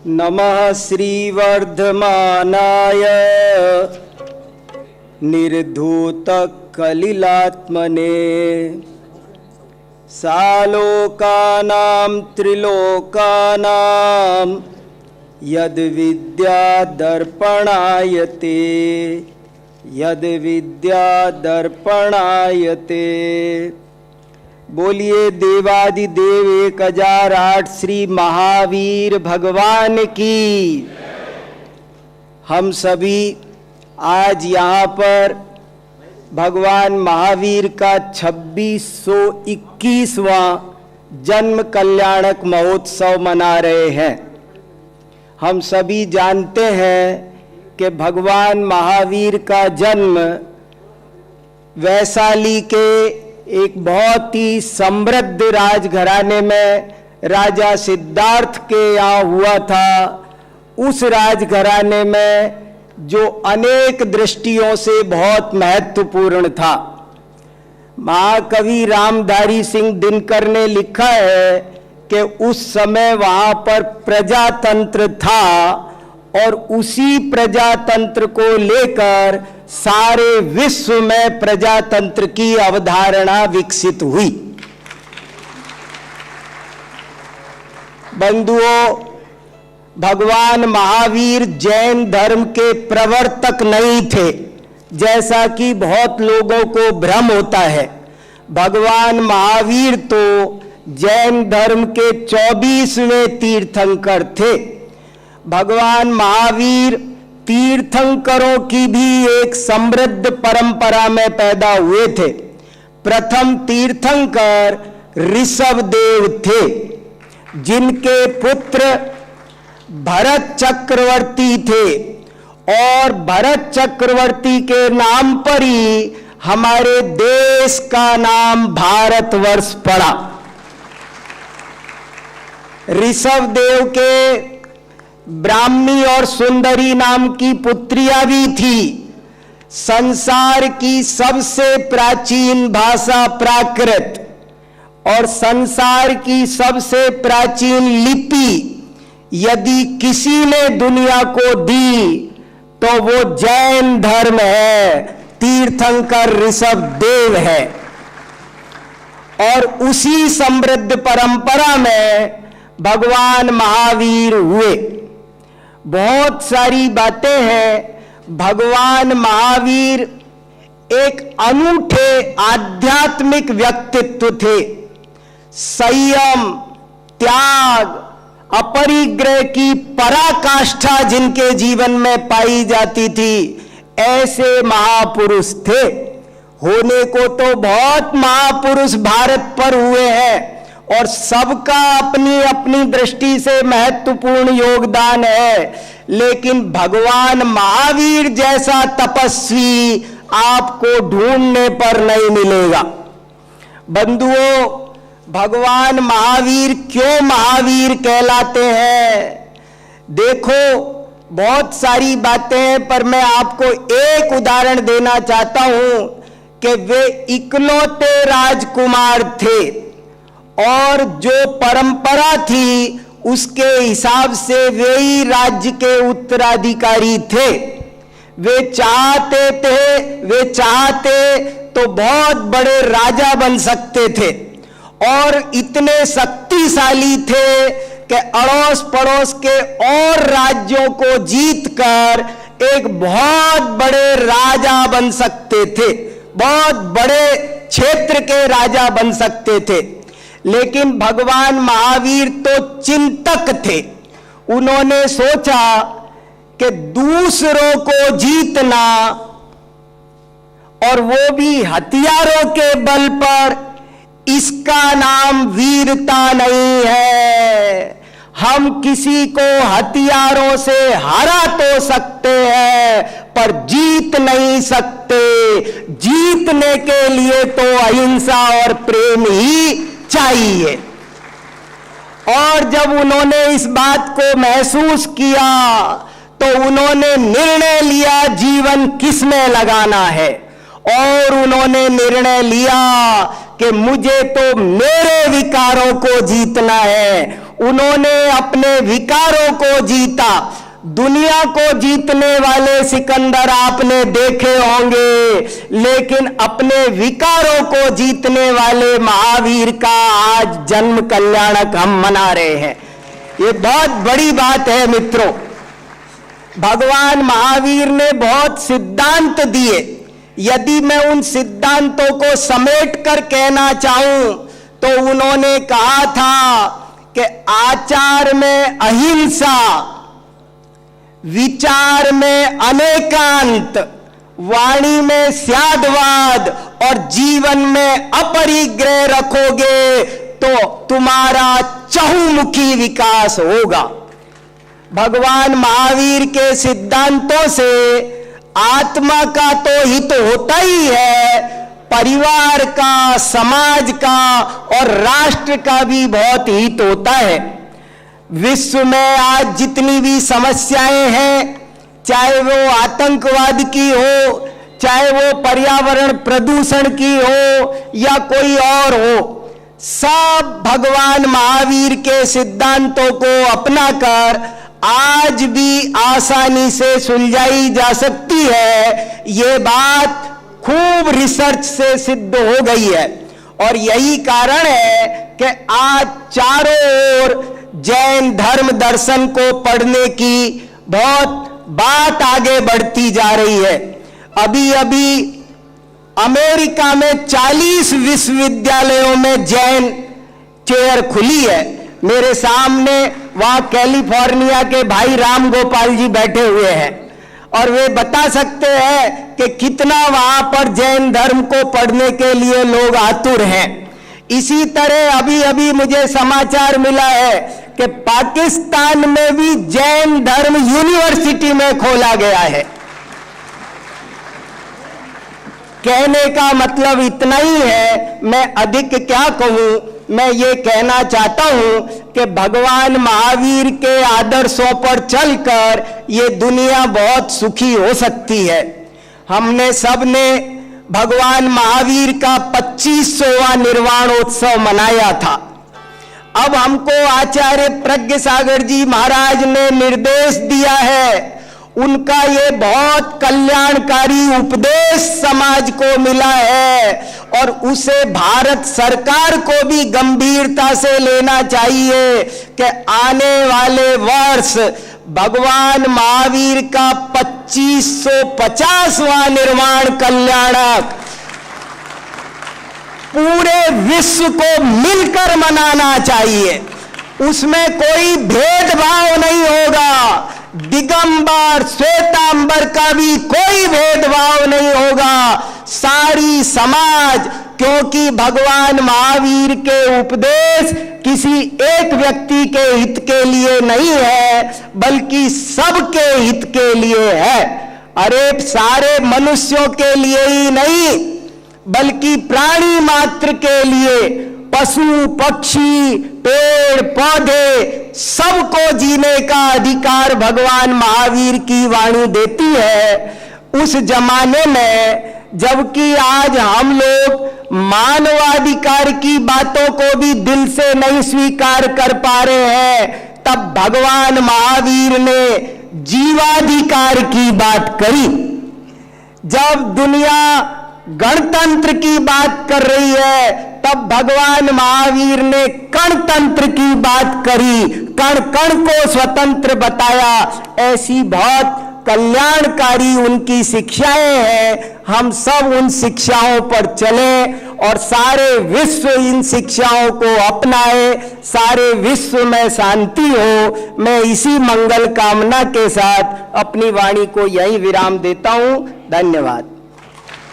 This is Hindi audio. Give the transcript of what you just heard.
नमः श्रीवर्धमानाय निर्धूतकलिलात्मने सालोकानां त्रिलोकानां यद्विद्यादर्पणायते यद्विद्यादर्पणायते। बोलिए देवादिदेव 1008 श्री महावीर भगवान की। हम सभी आज यहाँ पर भगवान महावीर का 2621वां जन्म कल्याणक महोत्सव मना रहे हैं। हम सभी जानते हैं कि भगवान महावीर का जन्म वैशाली के एक बहुत ही समृद्ध राजघराने में राजा सिद्धार्थ के यहाँ हुआ था। उस राजघराने में जो अनेक दृष्टियों से बहुत महत्वपूर्ण था। महाकवि रामधारी सिंह दिनकर ने लिखा है कि उस समय वहाँ पर प्रजातंत्र था और उसी प्रजातंत्र को लेकर सारे विश्व में प्रजातंत्र की अवधारणा विकसित हुई। बंधुओं, भगवान महावीर जैन धर्म के प्रवर्तक नहीं थे, जैसा कि बहुत लोगों को भ्रम होता है। भगवान महावीर तो जैन धर्म के 24वें तीर्थंकर थे। भगवान महावीर तीर्थंकरों की भी एक समृद्ध परंपरा में पैदा हुए थे। प्रथम तीर्थंकर ऋषभदेव थे, जिनके पुत्र भरत चक्रवर्ती थे और भरत चक्रवर्ती के नाम पर ही हमारे देश का नाम भारतवर्ष पड़ा। ऋषभदेव के ब्राह्मी और सुंदरी नाम की पुत्रियां भी थी। संसार की सबसे प्राचीन भाषा प्राकृत और संसार की सबसे प्राचीन लिपि यदि किसी ने दुनिया को दी तो वो जैन धर्म है, तीर्थंकर ऋषभदेव है। और उसी समृद्ध परंपरा में भगवान महावीर हुए। बहुत सारी बातें हैं। भगवान महावीर एक अनूठे आध्यात्मिक व्यक्तित्व थे। संयम, त्याग, अपरिग्रह की पराकाष्ठा जिनके जीवन में पाई जाती थी, ऐसे महापुरुष थे। होने को तो बहुत महापुरुष भारत पर हुए हैं और सबका अपनी अपनी दृष्टि से महत्वपूर्ण योगदान है, लेकिन भगवान महावीर जैसा तपस्वी आपको ढूंढने पर नहीं मिलेगा। बंधुओं, भगवान महावीर क्यों महावीर कहलाते हैं? देखो, बहुत सारी बातें हैं, पर मैं आपको एक उदाहरण देना चाहता हूं कि वे इकलौते राजकुमार थे और जो परंपरा थी उसके हिसाब से वे ही राज्य के उत्तराधिकारी थे। वे चाहते तो बहुत बड़े राजा बन सकते थे और इतने शक्तिशाली थे कि अड़ोस पड़ोस के और राज्यों को जीतकर एक बहुत बड़े राजा बन सकते थे, बहुत बड़े क्षेत्र के राजा बन सकते थे। लेकिन भगवान महावीर तो चिंतक थे। उन्होंने सोचा कि दूसरों को जीतना, और वो भी हथियारों के बल पर, इसका नाम वीरता नहीं है। हम किसी को हथियारों से हरा तो सकते हैं पर जीत नहीं सकते। जीतने के लिए तो अहिंसा और प्रेम ही चाहिए। और जब उन्होंने इस बात को महसूस किया तो उन्होंने निर्णय लिया जीवन किसमें लगाना है, और उन्होंने निर्णय लिया कि मुझे तो मेरे विकारों को जीतना है। उन्होंने अपने विकारों को जीता। दुनिया को जीतने वाले सिकंदर आपने देखे होंगे, लेकिन अपने विकारों को जीतने वाले महावीर का आज जन्म कल्याणक हम मना रहे हैं। ये बहुत बड़ी बात है मित्रों। भगवान महावीर ने बहुत सिद्धांत दिए। यदि मैं उन सिद्धांतों को समेट कर कहना चाहूं तो उन्होंने कहा था कि आचार में अहिंसा, विचार में अनेकांत, वाणी में स्यादवाद और जीवन में अपरिग्रह रखोगे तो तुम्हारा चहुमुखी विकास होगा। भगवान महावीर के सिद्धांतों से आत्मा का तो हित होता ही है, परिवार का, समाज का और राष्ट्र का भी बहुत हित होता है। विश्व में आज जितनी भी समस्याएं हैं, चाहे वो आतंकवाद की हो, चाहे वो पर्यावरण प्रदूषण की हो या कोई और हो, सब भगवान महावीर के सिद्धांतों को अपनाकर आज भी आसानी से सुलझाई जा सकती है। ये बात खूब रिसर्च से सिद्ध हो गई है और यही कारण है कि आज चारों ओर जैन धर्म दर्शन को पढ़ने की बहुत बात आगे बढ़ती जा रही है। अभी अभी अमेरिका में 40 विश्वविद्यालयों में जैन चेयर खुली है। मेरे सामने वहां कैलिफोर्निया के भाई राम गोपाल जी बैठे हुए हैं और वे बता सकते हैं कि कितना वहां पर जैन धर्म को पढ़ने के लिए लोग आतुर हैं। इसी तरह अभी अभी मुझे समाचार मिला है कि पाकिस्तान में भी जैन धर्म यूनिवर्सिटी में खोला गया है। कहने का मतलब इतना ही है, मैं अधिक क्या कहूं। मैं ये कहना चाहता हूं कि भगवान महावीर के आदर्शों पर चलकर ये दुनिया बहुत सुखी हो सकती है। हमने सबने भगवान महावीर का 25वां निर्वाणोत्सव मनाया था। अब हमको आचार्य प्रज्ञ सागर जी महाराज ने निर्देश दिया है, उनका ये बहुत कल्याणकारी उपदेश समाज को मिला है और उसे भारत सरकार को भी गंभीरता से लेना चाहिए कि आने वाले वर्ष भगवान महावीर का 2550वां निर्वाण कल्याणक पूरे विश्व को मिलकर मनाना चाहिए। उसमें कोई भेदभाव नहीं होगा, दिगंबर श्वेतांबर का भी कोई भेदभाव नहीं होगा। सारी समाज, क्योंकि भगवान महावीर के उपदेश किसी एक व्यक्ति के हित के लिए नहीं है बल्कि सबके हित के लिए है। अरे सारे मनुष्यों के लिए ही नहीं बल्कि प्राणी मात्र के लिए, पशु पक्षी पेड़ पौधे सबको जीने का अधिकार भगवान महावीर की वाणी देती है। उस जमाने में जबकि आज हम लोग मानवाधिकार की बातों को भी दिल से नहीं स्वीकार कर पा रहे हैं, तब भगवान महावीर ने जीवाधिकार की बात करी। जब दुनिया गणतंत्र की बात कर रही है तब भगवान महावीर ने कणतंत्र की बात करी, कण कण को स्वतंत्र बताया। ऐसी बहुत कल्याणकारी उनकी शिक्षाएं हैं। हम सब उन शिक्षाओं पर चलें और सारे विश्व इन शिक्षाओं को अपनाए, सारे विश्व में शांति हो। मैं इसी मंगल कामना के साथ अपनी वाणी को यही विराम देता हूं। धन्यवाद।